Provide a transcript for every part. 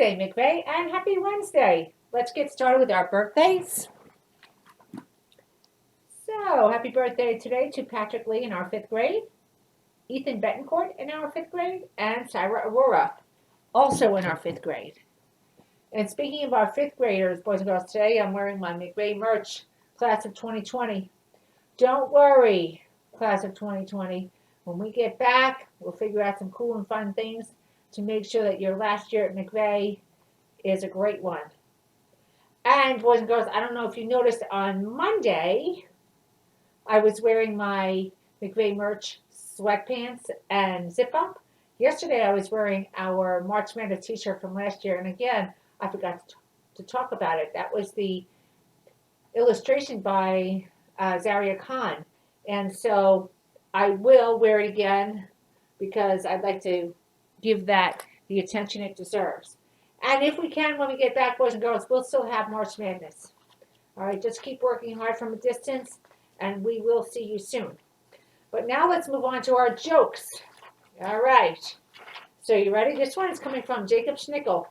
birthday, McVeigh, and happy Wednesday. Let's get started with our birthdays. So, happy birthday today to Patrick Lee in our fifth grade, Ethan Betancourt in our fifth grade, and Sarah Aurora, also in our fifth grade. And speaking of our fifth graders, boys and girls, today I'm wearing my McVeigh merch, class of 2020. Don't worry, class of 2020. When we get back, we'll figure out some cool and fun things to make sure that your last year at McVeigh is a great one. And boys and girls, I don't know if you noticed on Monday, I was wearing my McVeigh merch sweatpants and zip up. Yesterday, I was wearing our March Madness t-shirt from last year. And again, I forgot to talk about it. That was the illustration by Zaria Khan. And so I will wear it again because I'd like to give that the attention it deserves. And if we can, when we get back, boys and girls, we'll still have March Madness. All right, just keep working hard from a distance, and we will see you soon. But now let's move on to our jokes. All right. So you ready? This one is coming from Jacob Schnickel.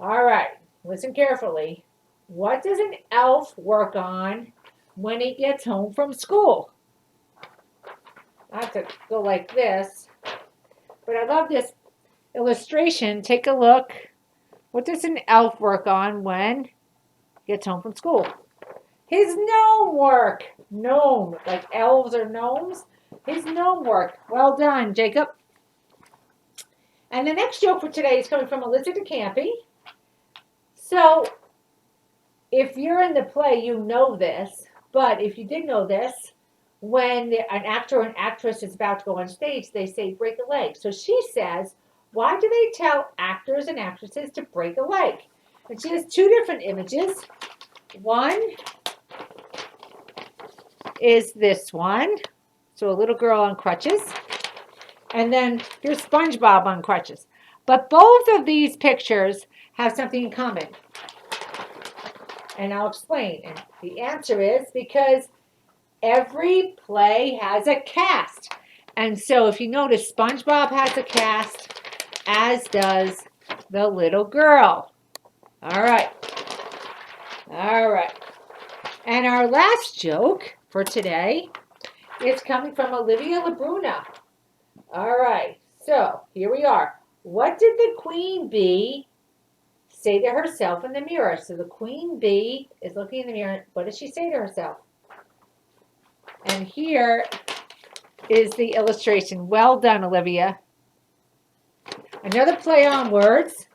All right, listen carefully. What does an elf work on when he gets home from school? I have to go like this. But I love this illustration. Take a look. What does an elf work on when he gets home from school? His gnome work. Gnome, like elves or gnomes. His gnome work. Well done, Jacob. And the next joke for today is coming from Melissa DeCampi. So, if you're in the play, you know this. But if you didn't know this, when an actor or an actress is about to go on stage, they say break a leg. So she says, why do they tell actors and actresses to break a leg? And she has two different images. One is this one. So a little girl on crutches. And then here's SpongeBob on crutches. But both of these pictures have something in common. And I'll explain. And the answer is because every play has a cast. And so if you notice, SpongeBob has a cast, as does the little girl. All right. All right. And our last joke for today is coming from Olivia Labruna. All right. So here we are. What did the queen bee say to herself in the mirror? So the queen bee is looking in the mirror. What does she say to herself? And here is the illustration. Well done, Olivia. Another play on words.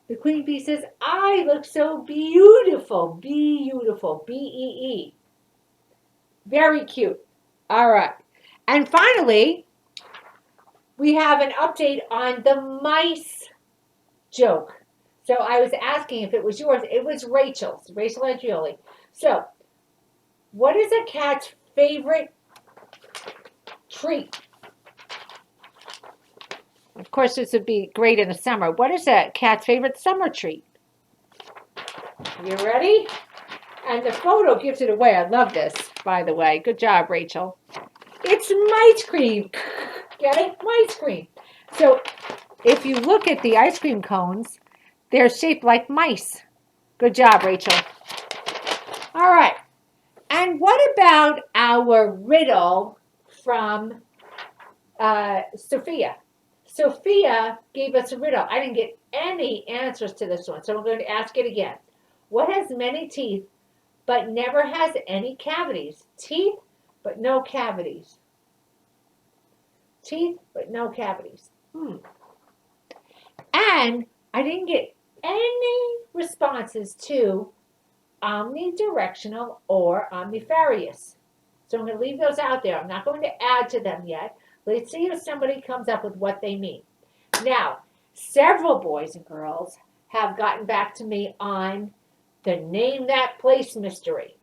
The queen bee says, I look so beautiful. Beautiful. B-E-E. Very cute. All right. And finally, we have an update on the mice joke. So I was asking if it was yours. It was Rachel's. Rachel Adrioli. So, what is a cat's favorite treat? Of course, this would be great in the summer. What is a cat's favorite summer treat? You ready? And the photo gives it away. I love this, by the way. Good job, Rachel. It's mice cream. Get it? Mice cream. So if you look at the ice cream cones, they're shaped like mice. Good job, Rachel. All right. And what about our riddle from Sophia? Sophia gave us a riddle. I didn't get any answers to this one, so I'm going to ask it again. What has many teeth but never has any cavities? Teeth, but no cavities. Teeth, but no cavities. And I didn't get any responses to omnidirectional or omnifarious. So I'm going to leave those out there. I'm not going to add to them yet. Let's see if somebody comes up with what they mean. Now, several boys and girls have gotten back to me on the Name That Place mystery.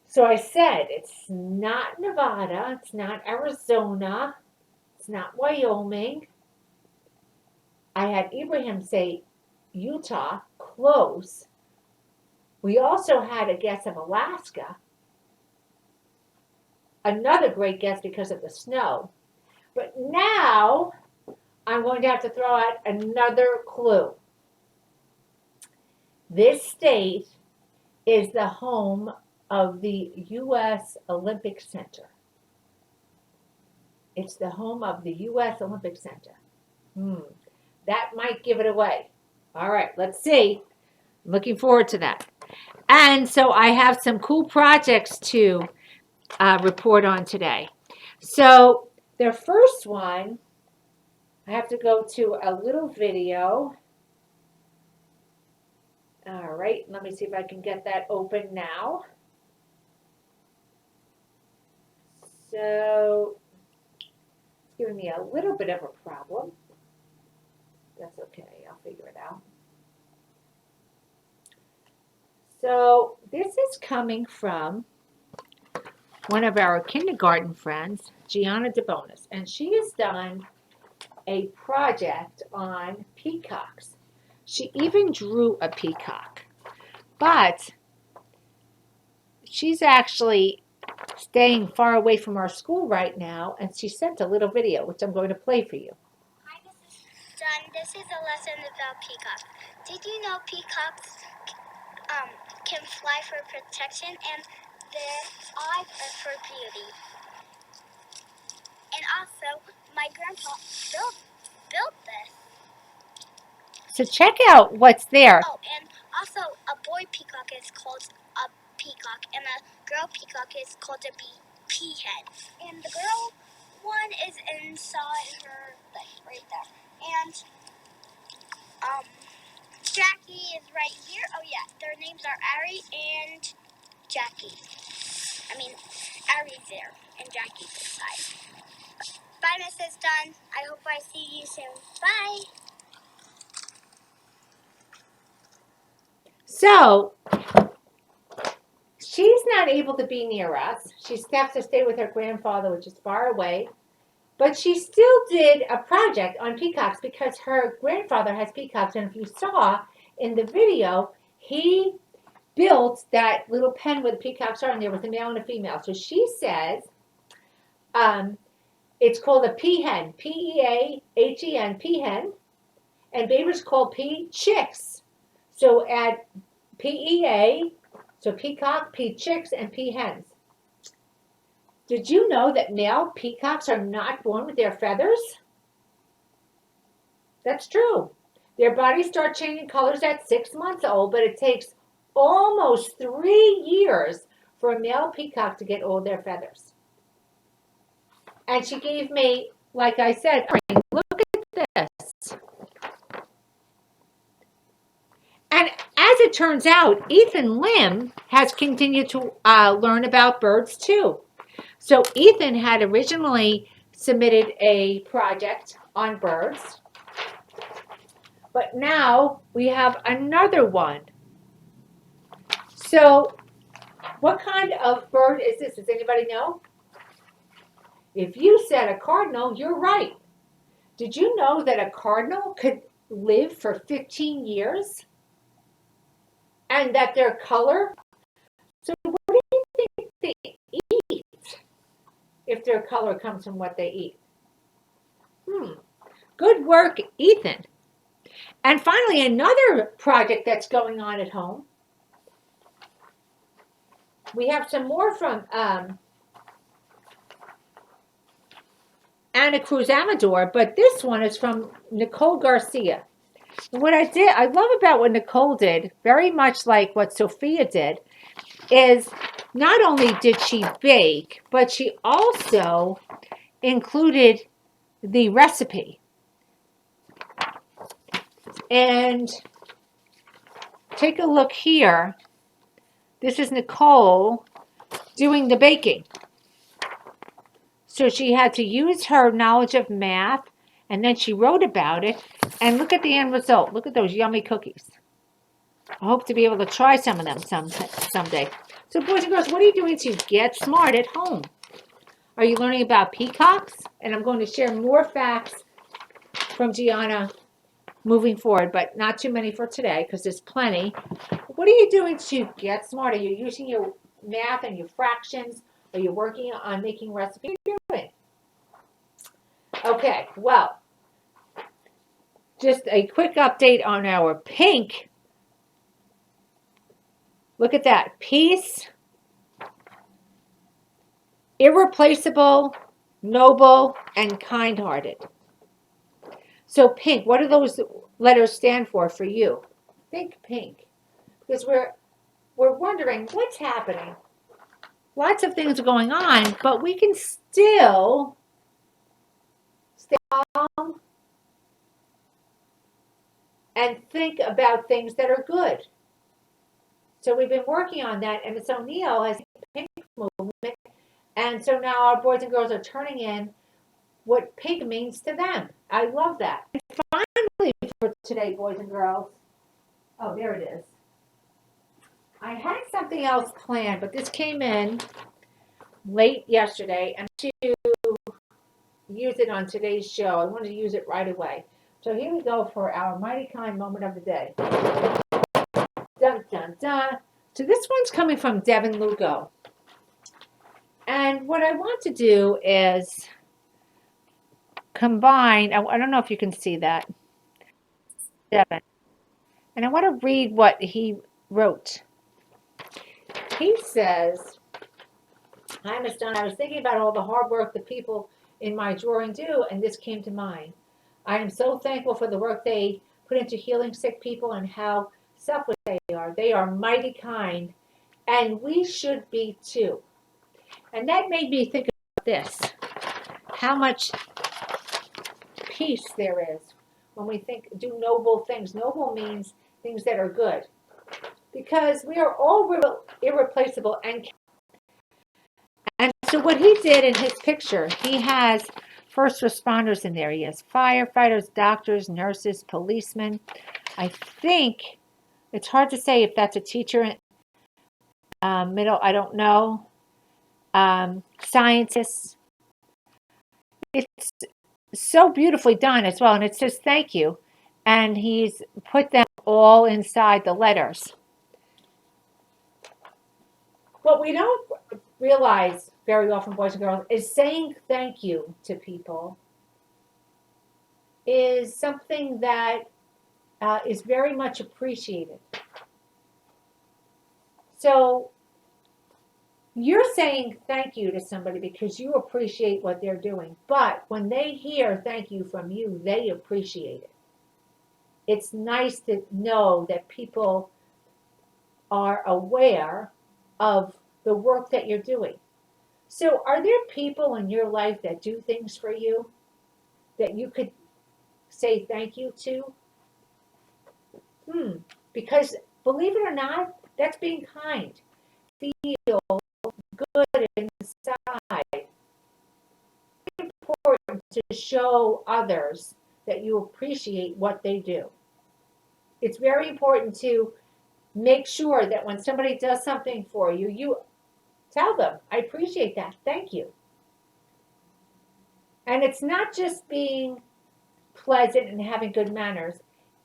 So I said, it's not Nevada, it's not Arizona, it's not Wyoming. I had Ibrahim say Utah, close. We also had a guess of Alaska. Another great guess because of the snow. But now I'm going to have to throw out another clue. This state is the home of the U.S. Olympic Center. It's the home of the U.S. Olympic Center. That might give it away. All right, let's see. I'm looking forward to that. And so I have some cool projects to report on today. So the first one, I have to go to a little video. All right, let me see if I can get that open now. So it's giving me a little bit of a problem. That's okay, I'll figure it out. So this is coming from one of our kindergarten friends, Gianna DeBonis, and she has done a project on peacocks. She even drew a peacock, but she's actually staying far away from our school right now, and she sent a little video, which I'm going to play for you. Hi, Mrs. Dunn. This is a lesson about peacocks. Did you know peacocks can fly for protection and their eyes are for beauty? And also, my grandpa built this. So check out what's there. Oh, and also a boy peacock is called a peacock, and a girl peacock is called a peahen. And the girl one is inside her, like, right there. And Jackie is right here. Oh yeah, their names are Ari and Jackie. I mean, Ari's there and Jackie's inside. Bye, Mrs. Dunn. I hope I see you soon. Bye. So she's not able to be near us. She has to stay with her grandfather, which is far away. But she still did a project on peacocks because her grandfather has peacocks. And if you saw in the video, he built that little pen where the peacocks are, and there was a male and a female. So she says it's called a peahen, P-E-A-H-E-N, peahen, and babies called chicks. So add P-E-A, so peacock, chicks, and peahens. Did you know that male peacocks are not born with their feathers? That's true. Their bodies start changing colors at 6 months old, but it takes almost 3 years for a male peacock to get all their feathers. And she gave me, like I said, look at this. And as it turns out, Ethan Lim has continued to learn about birds too. So Ethan had originally submitted a project on birds, but now we have another one. So what kind of bird is this? Does anybody know? If you said a cardinal, you're right. Did you know that a cardinal could live for 15 years? And that their color? So what do you think they eat if their color comes from what they eat? Good work, Ethan. And finally, another project that's going on at home. We have some more from Anna Cruz Amador, but this one is from Nicole Garcia. And what I love about what Nicole did, very much like what Sophia did, is not only did she bake, but she also included the recipe. And take a look here. This is Nicole doing the baking. So she had to use her knowledge of math, and then she wrote about it. And look at the end result. Look at those yummy cookies. I hope to be able to try some of them someday. So boys and girls, what are you doing to get smart at home? Are you learning about peacocks? And I'm going to share more facts from Gianna moving forward, but not too many for today because there's plenty. What are you doing to get smart? Are you using your math and your fractions? Are you working on making recipes? What are you doing? Okay, well, just a quick update on our pink. Look at that. Peace, irreplaceable, noble, and kind-hearted. So pink, what do those letters stand for you? Think pink. Because we're wondering what's happening. Lots of things are going on, but we can still stay calm and think about things that are good. So we've been working on that, and Ms. O'Neill has pink movement, and so now our boys and girls are turning in what pink means to them. I love that. And finally, for today, boys and girls, oh, there it is. I had something else planned, but this came in late yesterday, and to use it on today's show, I wanted to use it right away. So here we go for our Mighty Kind moment of the day. Dun, dun, dun. So this one's coming from Devin Lugo. And what I want to do is combine, I don't know if you can see that, Devin. And I want to read what he wrote. He says, hi, Miss Dunn. I was thinking about all the hard work the people in my drawing do, and this came to mind. I am so thankful for the work they put into healing sick people and how selfless they are. They are mighty kind, and we should be too. And that made me think about this, how much peace there is when we do noble things. Noble means things that are good, because we are all irreplaceable. And so what he did in his picture, he has first responders in there. He has firefighters, doctors, nurses, policemen. I think it's hard to say if that's a teacher, middle, I don't know. Scientists. It's so beautifully done as well. And it says thank you. And he's put them all inside the letters. What we don't realize very often, boys and girls, is saying thank you to people is something that is very much appreciated. So you're saying thank you to somebody because you appreciate what they're doing. But when they hear thank you from you, they appreciate it. It's nice to know that people are aware of the work that you're doing. So are there people in your life that do things for you that you could say thank you to? Because believe it or not, that's being kind. Feel good inside. It's important to show others that you appreciate what they do. It's very important to make sure that when somebody does something for you, you tell them, I appreciate that. Thank you. And it's not just being pleasant and having good manners.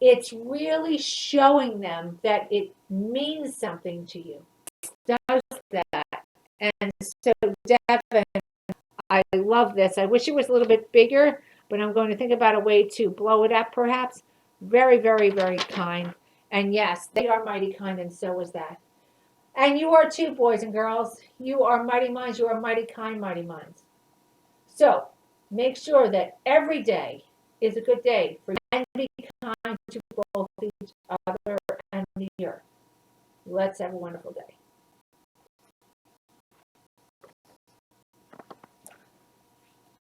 It's really showing them that it means something to you. It does that. And so, Devin, I love this. I wish it was a little bit bigger, but I'm going to think about a way to blow it up perhaps. Very, very, very kind. And yes, they are mighty kind, and so is that. And you are too, boys and girls. You are mighty minds. You are mighty kind, mighty minds. So make sure that every day is a good day for you and be kind to both each other and the earth. Let's have a wonderful day.